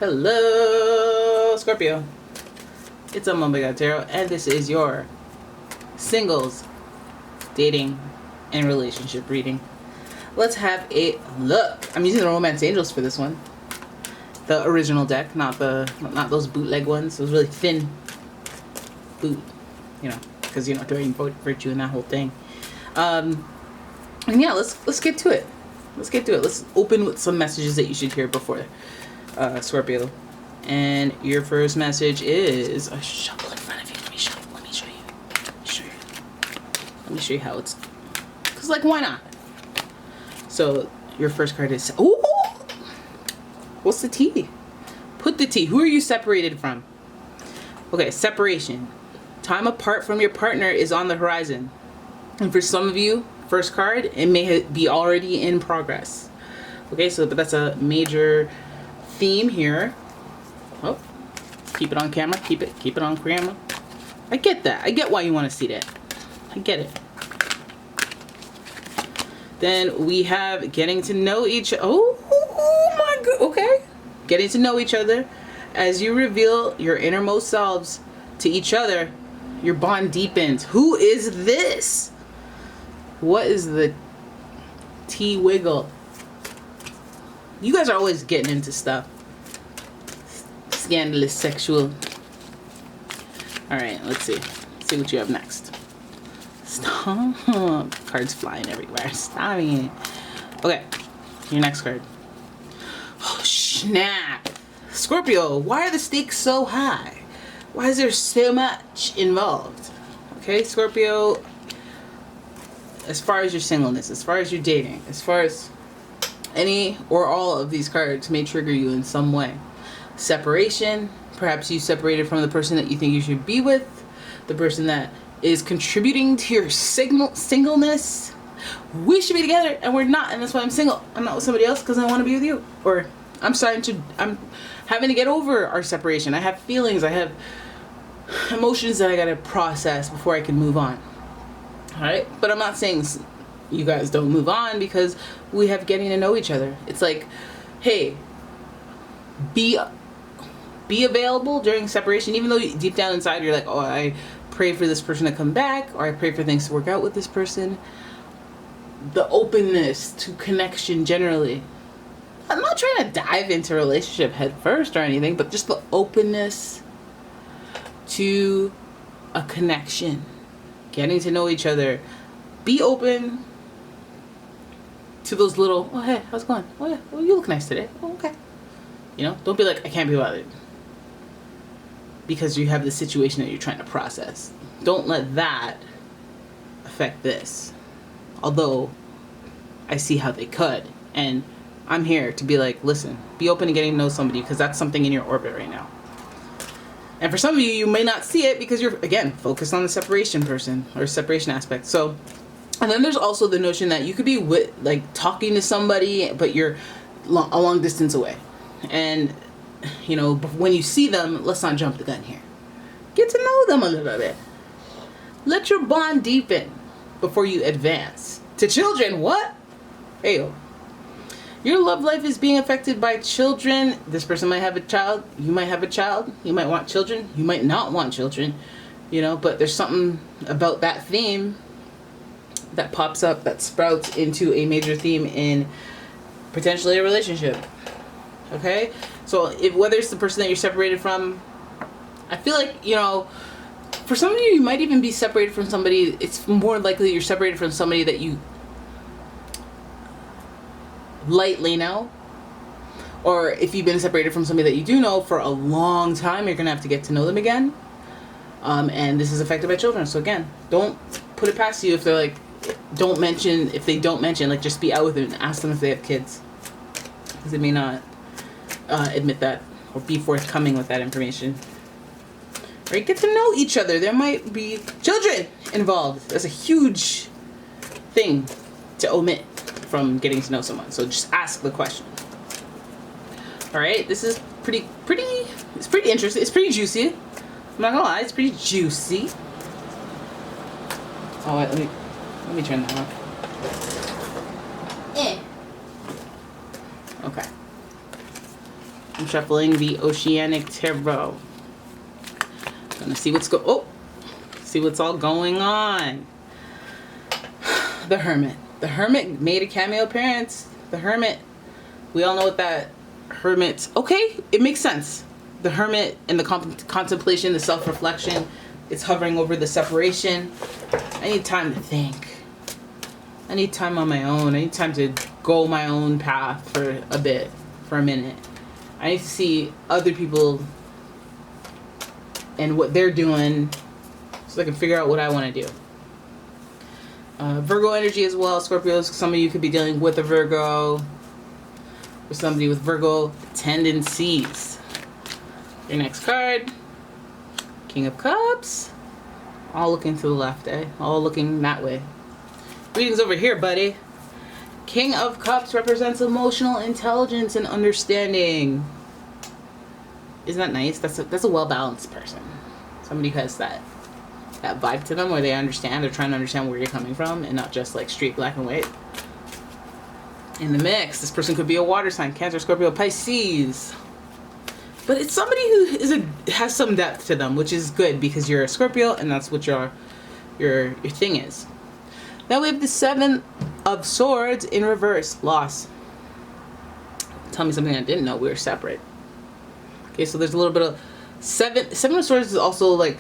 Hello, Scorpio. It's umomgstore, and this is your singles, dating, and relationship reading. Let's have a look. I'm using the Romance Angels for this one. The original deck, not those bootleg ones. Those really thin boot, because during virtue and that whole thing. And yeah, let's get to it. Let's open with some messages that you should hear before. Scorpio, and your first message is a shuffle in front of you. Let me show you how it's, because why not? So your first card is, ooh, what's the T? Put the T. Who are you separated from? Okay, separation. Time apart from your partner is on the horizon, and for some of you, first card, it may be already in progress. Okay, but that's a major theme here. Oh, keep it on camera. Keep it on camera. I get that. I get why you want to see that. I get it. Then we have getting to know each. Oh my god. Okay, getting to know each other as you reveal your innermost selves to each other. Your bond deepens. Who is this? What is the T wiggle? You guys are always getting into stuff. Scandalous, sexual. Alright, let's see. Let's see what you have next. Stop. Cards flying everywhere. Stop it. Okay, your next card. Oh, snap. Scorpio, why are the stakes so high? Why is there so much involved? Okay, Scorpio, as far as your singleness, as far as your dating, as far as any or all of these cards may trigger you in some way. Separation, perhaps you separated from the person that you think you should be with, the person that is contributing to your singleness. We should be together and we're not, and that's why I'm single. I'm not with somebody else because I want to be with you. Or I'm having to get over our separation. I have feelings, I have emotions that I gotta process before I can move on. Alright? But I'm not saying you guys don't move on, because we have getting to know each other. It's like, hey, be available during separation, even though deep down inside you're like, oh, I pray for this person to come back, or I pray for things to work out with this person. The openness to connection generally. I'm not trying to dive into a relationship head first or anything, but just the openness to a connection, getting to know each other. Be open to those little, oh hey, how's it going? Oh yeah, well you look nice today. Oh, okay. Don't be like, I can't be bothered, because you have the situation that you're trying to process. Don't let that affect this. Although I see how they could, and I'm here to be like, listen, be open to getting to know somebody, because that's something in your orbit right now. And for some of you, you may not see it because you're, again, focused on the separation person or separation aspect. So, and then there's also the notion that you could be talking to somebody, but you're a long distance away. And, when you see them, let's not jump the gun here. Get to know them a little bit. Let your bond deepen before you advance. To children, what? Heyo. Your love life is being affected by children. This person might have a child. You might have a child. You might want children. You might not want children. But there's something about that theme that pops up, that sprouts into a major theme in potentially a relationship. Okay? So whether it's the person that you're separated from, I feel like, for some of you, you might even be separated from somebody. It's more likely you're separated from somebody that you lightly know. Or if you've been separated from somebody that you do know for a long time, you're going to have to get to know them again. And this is affected by children. So again, don't put it past you if they're like, if they don't mention, just be out with it and ask them if they have kids. Because they may not admit that or be forthcoming with that information. Right? Get to know each other. There might be children involved. That's a huge thing to omit from getting to know someone. So just ask the question. All right, this is pretty. It's pretty interesting. It's pretty juicy. I'm not gonna lie, it's pretty juicy. Oh wait, let me turn that off. Okay. I'm shuffling the Oceanic Tarot. Gonna see see what's all going on. The Hermit. The Hermit made a cameo appearance. The Hermit. We all know what that Hermit. Okay, it makes sense. The Hermit and the contemplation, the self-reflection. It's hovering over the separation. I need time to think. I need time on my own. I need time to go my own path for a bit, for a minute. I need to see other people and what they're doing so I can figure out what I want to do. Virgo energy as well. Scorpios, some of you could be dealing with a Virgo or somebody with Virgo tendencies. Your next card, King of Cups. All looking to the left, eh? All looking that way. Readings over here, buddy. King of Cups represents emotional intelligence and understanding. Isn't that nice? That's a well-balanced person. Somebody who has that vibe to them where they understand, they're trying to understand where you're coming from and not just like straight black and white. In the mix, this person could be a water sign, Cancer, Scorpio, Pisces. But it's somebody who has some depth to them, which is good because you're a Scorpio and that's what your thing is. Now we have the Seven of Swords in reverse. Loss. Tell me something I didn't know. We were separate. Okay, so there's a little bit of Seven of Swords is also like,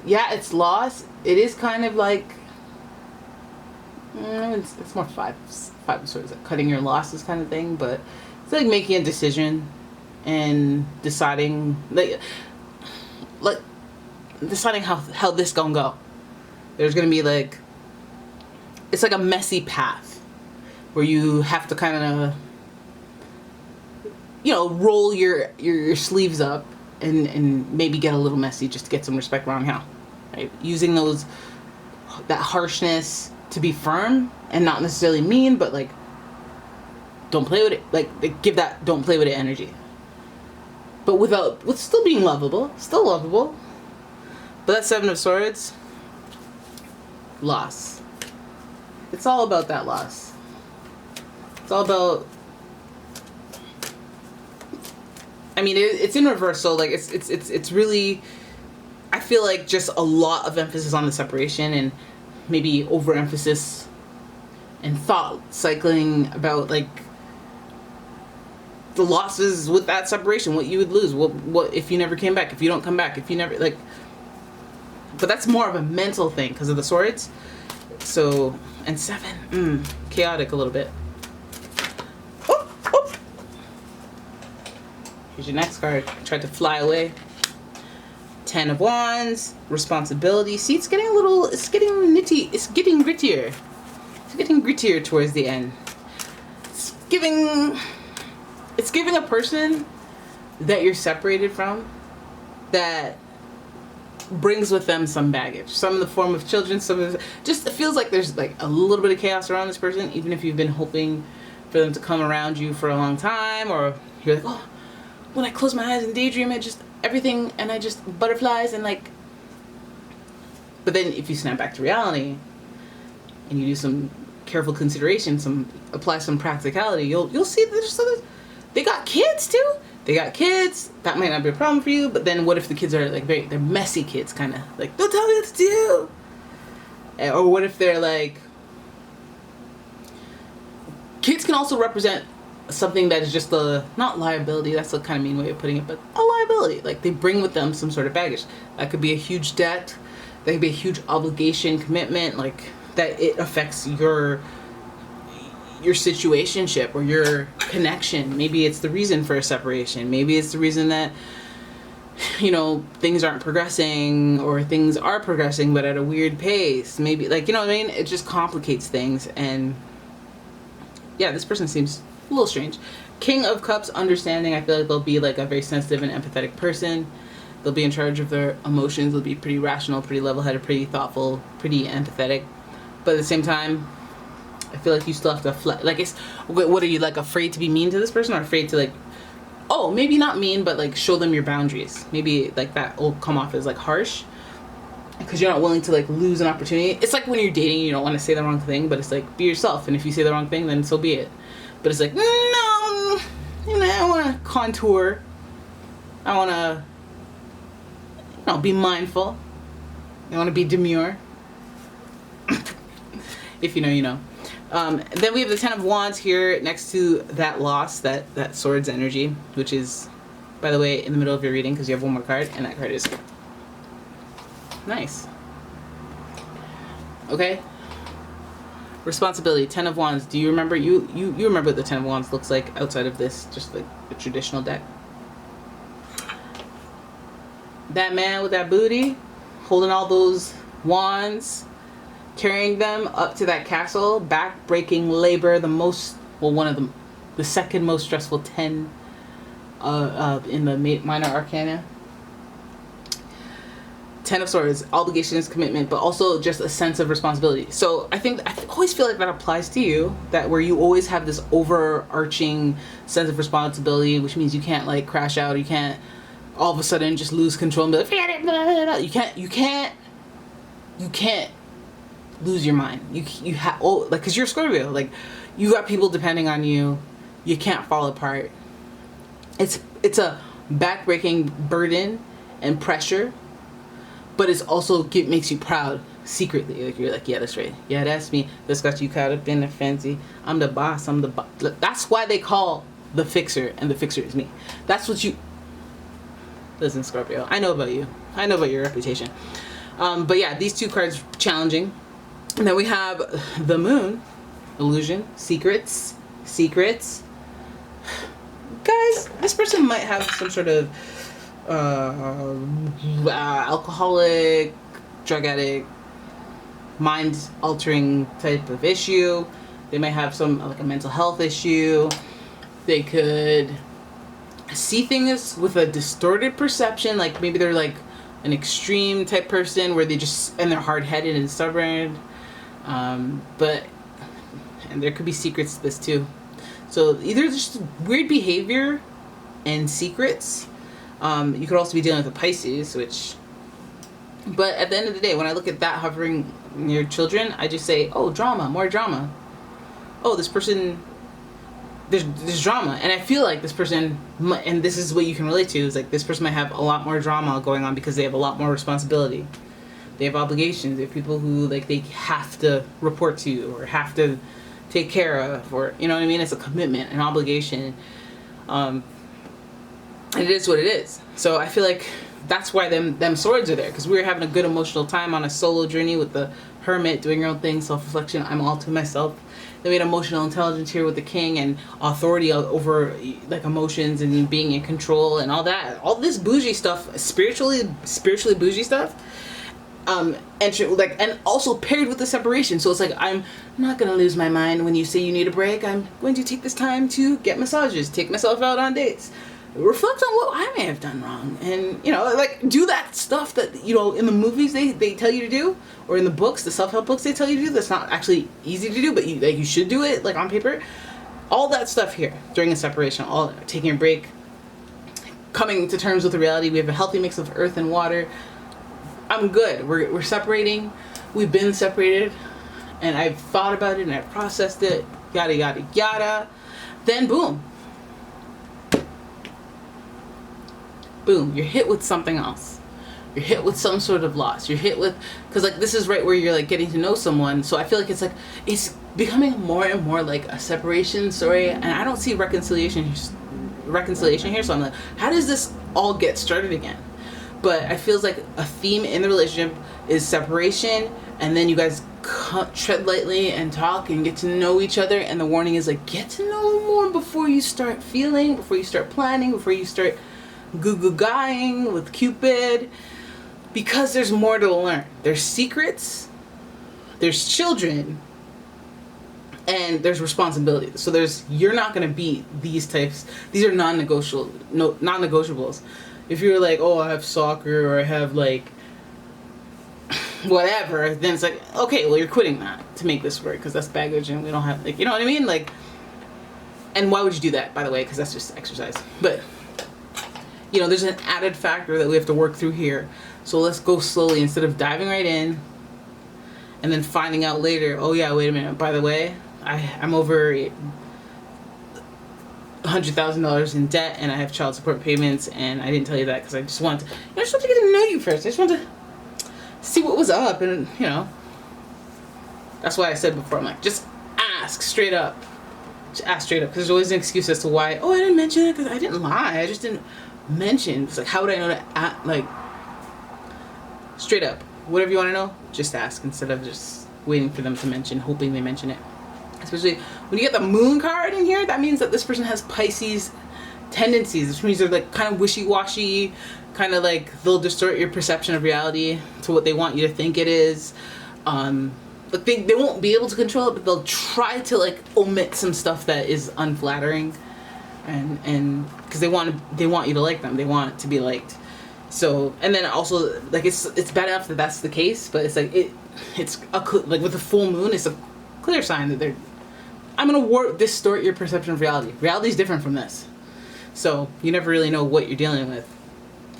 yeah, it's loss. It is kind of like, it's more Five of Swords, like cutting your losses kind of thing, but it's like making a decision and deciding like deciding how this gonna go. There's gonna be like, it's like a messy path where you have to kind of, you know, roll your sleeves up and maybe get a little messy just to get some respect around here, right? Using that harshness to be firm and not necessarily mean, but like, don't play with it. Like give that don't play with it energy. But with still being lovable. Still lovable. But that Seven of Swords, loss. It's all about that loss. It's all about, I mean, it's in reverse, so like it's really, I feel like just a lot of emphasis on the separation and maybe overemphasis and thought cycling about like the losses with that separation, what you would lose, what if you never came back, if you don't come back, if you never like. But that's more of a mental thing because of the swords. So, and seven, chaotic a little bit. Oh. Here's your next card. Tried to fly away. 10 of Wands, responsibility. See, it's getting nitty. It's getting grittier. It's getting grittier towards the end. It's giving a person that you're separated from that brings with them some baggage, some in the form of children, some of it just, it feels like there's like a little bit of chaos around this person, even if you've been hoping for them to come around you for a long time, or you're like, oh, when I close my eyes and daydream, it just everything, and I just butterflies and like. But then if you snap back to reality and you do some careful consideration, apply some practicality, you'll see that they got kids too. They got kids. That might not be a problem for you, but then what if the kids are like they're messy kids, kind of like, don't tell me what to do. Or what if they're like, kids can also represent something that is just not liability, that's a kind of mean way of putting it, but a liability. Like they bring with them some sort of baggage. That could be a huge debt. That could be a huge obligation, commitment, like that it affects your situationship or your connection. Maybe it's the reason for a separation. Maybe it's the reason that, you know, things aren't progressing, or things are progressing but at a weird pace. Maybe, like, you know what I mean? It just complicates things. And yeah, this person seems a little strange. King of Cups, understanding. I feel like they'll be like a very sensitive and empathetic person. They'll be in charge of their emotions. They'll be pretty rational, pretty level-headed, pretty thoughtful, pretty empathetic. But at the same time, I feel like you still have to like, it's, what are you, like, afraid to be mean to this person, or afraid to, like, oh, maybe not mean, but like show them your boundaries. Maybe like that will come off as like harsh because you're not willing to like lose an opportunity. It's like when you're dating, you don't want to say the wrong thing, but it's like, be yourself, and if you say the wrong thing, then so be it. But it's like, no, I want to contour. I want to, be mindful. I want to be demure. If you know, you know. Then we have the Ten of Wands here next to that loss, that Swords energy, which is, by the way, in the middle of your reading because you have one more card, and that card is here. Nice. Okay. Responsibility, Ten of Wands. Do you remember, you remember what the Ten of Wands looks like outside of this, just like the traditional deck? That man with that booty, holding all those wands, carrying them up to that castle, back-breaking labor, one of them, the second most stressful 10 in the minor arcana. Ten of Swords, obligations, commitment, but also just a sense of responsibility. So I always feel like that applies to you, that where you always have this overarching sense of responsibility, which means you can't like crash out, you can't all of a sudden just lose control and be like, forget it, blah, blah, blah. You can't lose your mind. You have, because you're Scorpio, like you got people depending on you. You can't fall apart. It's a backbreaking burden and pressure, but it's also makes you proud secretly. Like you're like, yeah, that's right. Yeah, that's me. That's got you caught up in the fancy. I'm the boss. That's why they call the fixer, and the fixer is me. That's what you. Listen, Scorpio, I know about you. I know about your reputation. But yeah, these two cards challenging. And then we have the Moon, illusion, secrets. Guys, this person might have some sort of alcoholic, drug addict, mind altering type of issue. They might have some like a mental health issue. They could see things with a distorted perception, like maybe they're like an extreme type person where they're hard-headed and stubborn. And there could be secrets to this too. So either just weird behavior and secrets. You could also be dealing with a Pisces, but at the end of the day, when I look at that hovering near children, I just say, oh, drama, more drama. Oh, this person, there's drama. And I feel like this person, and this is what you can relate to, is like this person might have a lot more drama going on because they have a lot more responsibility. They have obligations. They have people who like they have to report to or have to take care of, or you know what I mean? It's a commitment, an obligation. And it is what it is. So I feel like that's why them swords are there, because we were having a good emotional time on a solo journey with the Hermit, doing your own thing, self-reflection, I'm all to myself. Then we had emotional intelligence here with the King and authority over like emotions and being in control and all that. All this bougie stuff, spiritually bougie stuff. And also paired with the separation. So it's like, I'm not going to lose my mind when you say you need a break. I'm going to take this time to get massages, take myself out on dates, reflect on what I may have done wrong, and like do that stuff that in the movies they tell you to do, or in the books, the self-help books they tell you to do, that's not actually easy to do, but you should do it like on paper. All that stuff here during a separation, all taking a break, coming to terms with the reality. We have a healthy mix of earth and water. I'm good. We're separating. We've been separated, and I've thought about it and I've processed it. Yada yada yada. Then boom. Boom, you're hit with something else. You're hit with some sort of loss. You're hit with, because like this is right where you're like getting to know someone. So I feel like it's becoming more and more like a separation story, and I don't see reconciliation here. So I'm like, how does this all get started again? But I feels like a theme in the relationship is separation, and then you guys tread lightly and talk and get to know each other. And the warning is like, get to know more before you start feeling, before you start planning, before you start goo-goo-guying with Cupid, because there's more to learn. There's secrets, there's children, and there's responsibility. So you're not going to be these types. These are non-negotiables. If you're like, oh, I have soccer, or I have like whatever, then it's like, okay, well, you're quitting that to make this work, because that's baggage and we don't have, like, you know what I mean? Like, and why would you do that, by the way? Because that's just exercise. But there's an added factor that we have to work through here. So let's go slowly instead of diving right in and then finding out later, oh yeah, wait a minute, by the way, I'm over $100,000 in debt and I have child support payments, and I didn't tell you that because I just wanted to, I just wanted to get to know you first. I just wanted to see what was up, and that's why I said before, I'm like, just ask straight up. Just ask straight up, because there's always an excuse as to why. Oh, I didn't mention it because I didn't lie. I just didn't mention. It's like, how would I know to act? Like, straight up, whatever you want to know, just ask instead of just waiting for them to mention, hoping they mention it. Especially when you get the moon card in here, that means that this person has Pisces tendencies, which means they're like kind of wishy-washy, kind of like they'll distort your perception of reality to what they want you to think it is. Like they won't be able to control it, but they'll try to like omit some stuff that is unflattering, and because they want you to like them, they want to be liked. So, and then also like it's bad enough that that's the case, but it's like like with the full moon, it's a clear sign that I'm gonna distort your perception of reality. Reality is different from this, so you never really know what you're dealing with.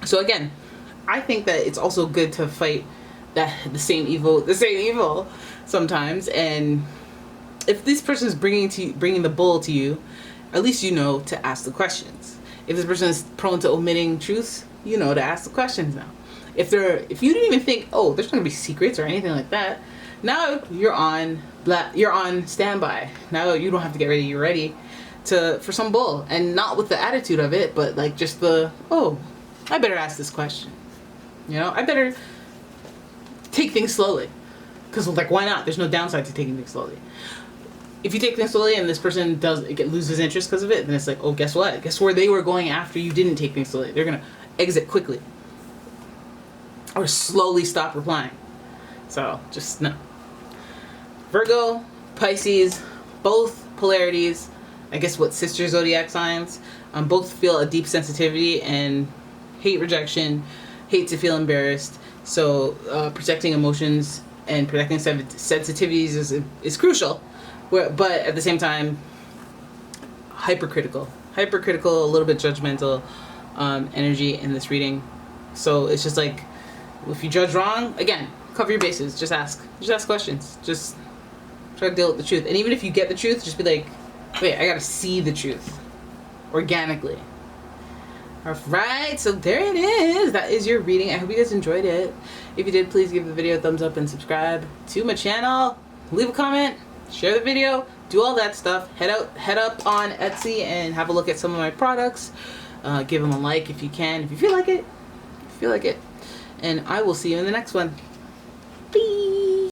So again, I think that it's also good to fight the same evil sometimes. And if this person is bringing the bull to you, at least you know to ask the questions. If this person is prone to omitting truths, you know to ask the questions now. If you didn't even think, oh, there's not gonna be secrets or anything like that, now you're on standby. Now you don't have to get ready. You're ready for some bull, and not with the attitude of it, but like just I better ask this question. I better take things slowly, because like, why not? There's no downside to taking things slowly. If you take things slowly and this person loses interest because of it, then it's like, oh, guess what? Guess where they were going after you didn't take things slowly? They're gonna exit quickly or slowly stop replying. So just no. Virgo, Pisces, both polarities, I guess sister zodiac signs, both feel a deep sensitivity and hate rejection, hate to feel embarrassed. So protecting emotions and protecting sensitivities is crucial, but at the same time, hypercritical, a little bit judgmental energy in this reading. So it's just like, if you judge wrong, again, cover your bases. Just ask questions. Just try to deal with the truth. And even if you get the truth, just be like, wait, I gotta see the truth organically. Alright, so there it is. That is your reading. I hope you guys enjoyed it. If you did, please give the video a thumbs up and subscribe to my channel. Leave a comment, share the video, do all that stuff. Head up on Etsy and have a look at some of my products. Give them a like if you can, if you feel like it. And I will see you in the next one. Bye.